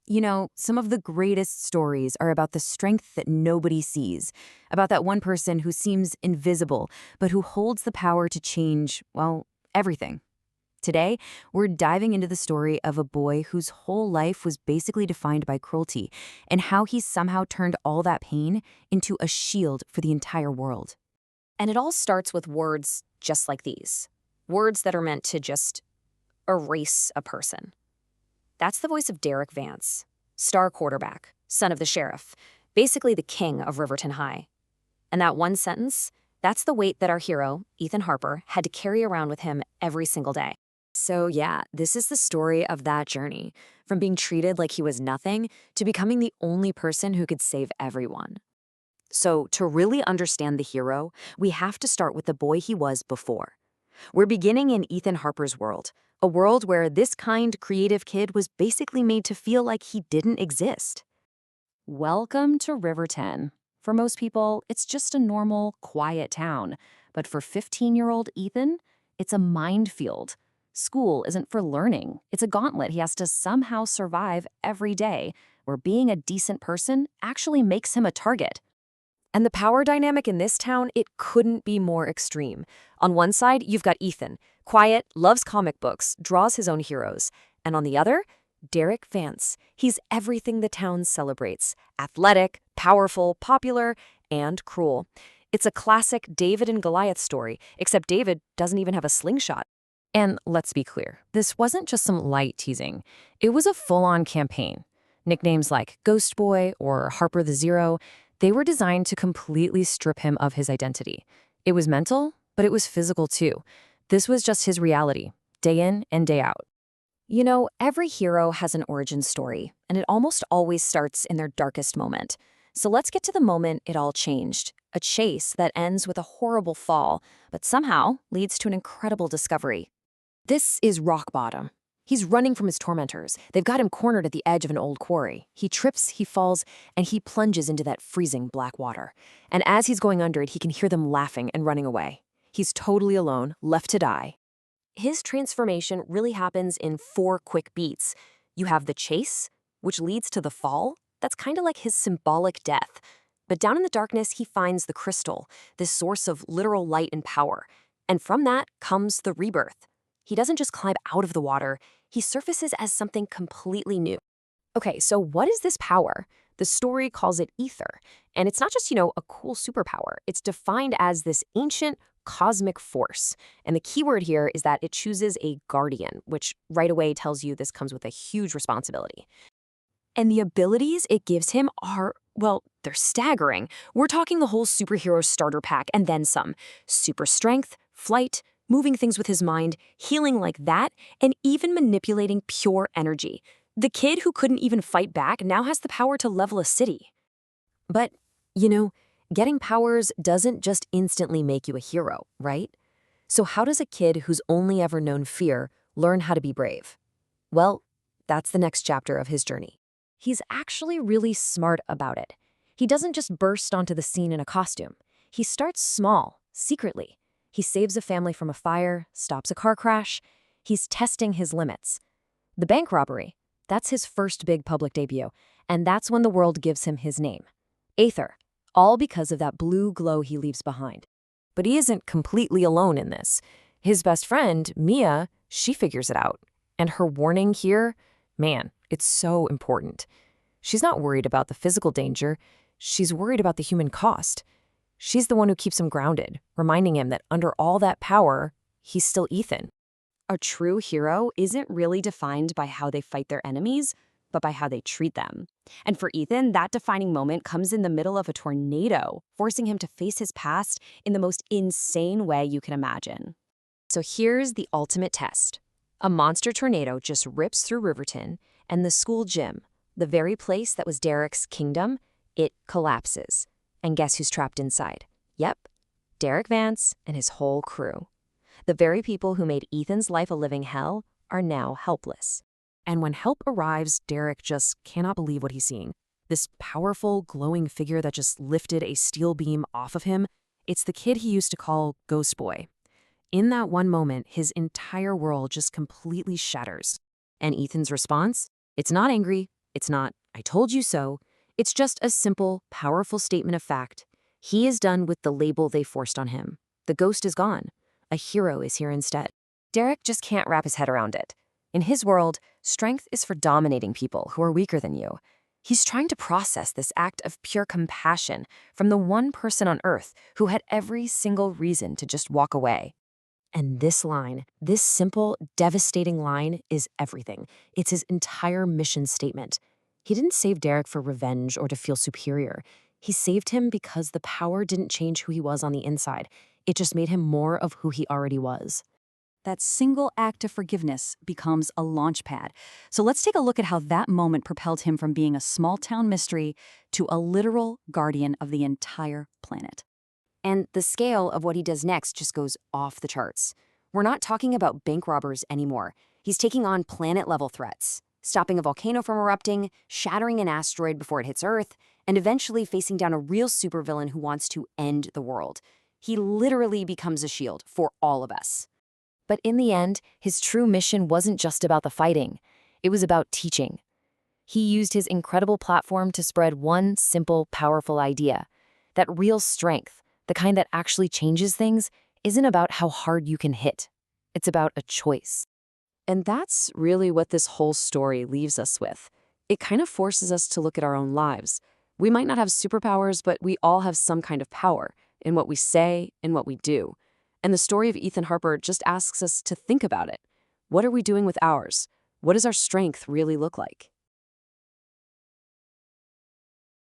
Some of the greatest stories are about the strength that nobody sees, about that one person who seems invisible, but who holds the power to change, well, everything. Today, we're diving into the story of a boy whose whole life was basically defined by cruelty, and how he somehow turned all that pain into a shield for the entire world. And it all starts with words just like these. Words that are meant to just erase a person. That's the voice of Derek Vance, star quarterback, son of the sheriff, basically the king of Riverton High. And that one sentence, that's the weight that our hero, Ethan Harper, had to carry around with him every single day. So yeah, this is the story of that journey, from being treated like he was nothing to becoming the only person who could save everyone. So to really understand the hero, we have to start with the boy he was before. We're beginning in Ethan Harper's world, a world where this kind, creative kid was basically made to feel like he didn't exist. Welcome to Riverton. For most people, it's just a normal, quiet town. But for 15-year-old Ethan, it's a minefield. School isn't for learning. It's a gauntlet he has to somehow survive every day, where being a decent person actually makes him a target. And the power dynamic in this town, it couldn't be more extreme. On one side, you've got Ethan, quiet, loves comic books, draws his own heroes. And on the other, Derek Vance. He's everything the town celebrates. Athletic, powerful, popular, and cruel. It's a classic David and Goliath story, except David doesn't even have a slingshot. And let's be clear, this wasn't just some light teasing. It was a full-on campaign. Nicknames like Ghost Boy or Harper the Zero, they were designed to completely strip him of his identity. It was mental, but it was physical too. This was just his reality, day in and day out. Every hero has an origin story, and it almost always starts in their darkest moment. So let's get to the moment it all changed. A chase that ends with a horrible fall, but somehow leads to an incredible discovery. This is rock bottom. He's running from his tormentors. They've got him cornered at the edge of an old quarry. He trips, he falls, and he plunges into that freezing black water. And as he's going under it, he can hear them laughing and running away. He's totally alone, left to die. His transformation really happens in 4 quick beats. You have the chase, which leads to the fall. That's kind of like his symbolic death. But down in the darkness, he finds the crystal, this source of literal light and power. And from that comes the rebirth. He doesn't just climb out of the water, he surfaces as something completely new. Okay, so what is this power? The story calls it Aether. And it's not just, a cool superpower. It's defined as this ancient cosmic force. And the key word here is that it chooses a guardian, which right away tells you this comes with a huge responsibility. And the abilities it gives him are, well, they're staggering. We're talking the whole superhero starter pack and then some. Super strength, flight, moving things with his mind, healing like that, and even manipulating pure energy. The kid who couldn't even fight back now has the power to level a city. But, getting powers doesn't just instantly make you a hero, right? So how does a kid who's only ever known fear learn how to be brave? Well, that's the next chapter of his journey. He's actually really smart about it. He doesn't just burst onto the scene in a costume. He starts small, secretly. He saves a family from a fire, stops a car crash. He's testing his limits. The bank robbery, that's his first big public debut, and that's when the world gives him his name. Aether, all because of that blue glow he leaves behind. But he isn't completely alone in this. His best friend, Mia, she figures it out. And her warning here, man, it's so important. She's not worried about the physical danger. She's worried about the human cost. She's the one who keeps him grounded, reminding him that under all that power, he's still Ethan. A true hero isn't really defined by how they fight their enemies, but by how they treat them. And for Ethan, that defining moment comes in the middle of a tornado, forcing him to face his past in the most insane way you can imagine. So here's the ultimate test. A monster tornado just rips through Riverton, and the school gym, the very place that was Derek's kingdom, it collapses. And guess who's trapped inside? Yep, Derek Vance and his whole crew. The very people who made Ethan's life a living hell are now helpless. And when help arrives, Derek just cannot believe what he's seeing. This powerful, glowing figure that just lifted a steel beam off of him, it's the kid he used to call Ghost Boy. In that one moment, his entire world just completely shatters. And Ethan's response? It's not angry, It's not, "I told you so." It's just a simple, powerful statement of fact. He is done with the label they forced on him. The ghost is gone. A hero is here instead. Derek just can't wrap his head around it. In his world, strength is for dominating people who are weaker than you. He's trying to process this act of pure compassion from the one person on Earth who had every single reason to just walk away. And this line, this simple, devastating line, is everything. It's his entire mission statement. He didn't save Derek for revenge or to feel superior. He saved him because the power didn't change who he was on the inside. It just made him more of who he already was. That single act of forgiveness becomes a launch pad. So let's take a look at how that moment propelled him from being a small-town mystery to a literal guardian of the entire planet. And the scale of what he does next just goes off the charts. We're not talking about bank robbers anymore. He's taking on planet-level threats, stopping a volcano from erupting, shattering an asteroid before it hits Earth, and eventually facing down a real supervillain who wants to end the world. He literally becomes a shield for all of us. But in the end, his true mission wasn't just about the fighting. It was about teaching. He used his incredible platform to spread one simple, powerful idea. That real strength, the kind that actually changes things, isn't about how hard you can hit. It's about a choice. And that's really what this whole story leaves us with. It kind of forces us to look at our own lives. We might not have superpowers, but we all have some kind of power in what we say and what we do. And the story of Ethan Harper just asks us to think about it. What are we doing with ours? What does our strength really look like?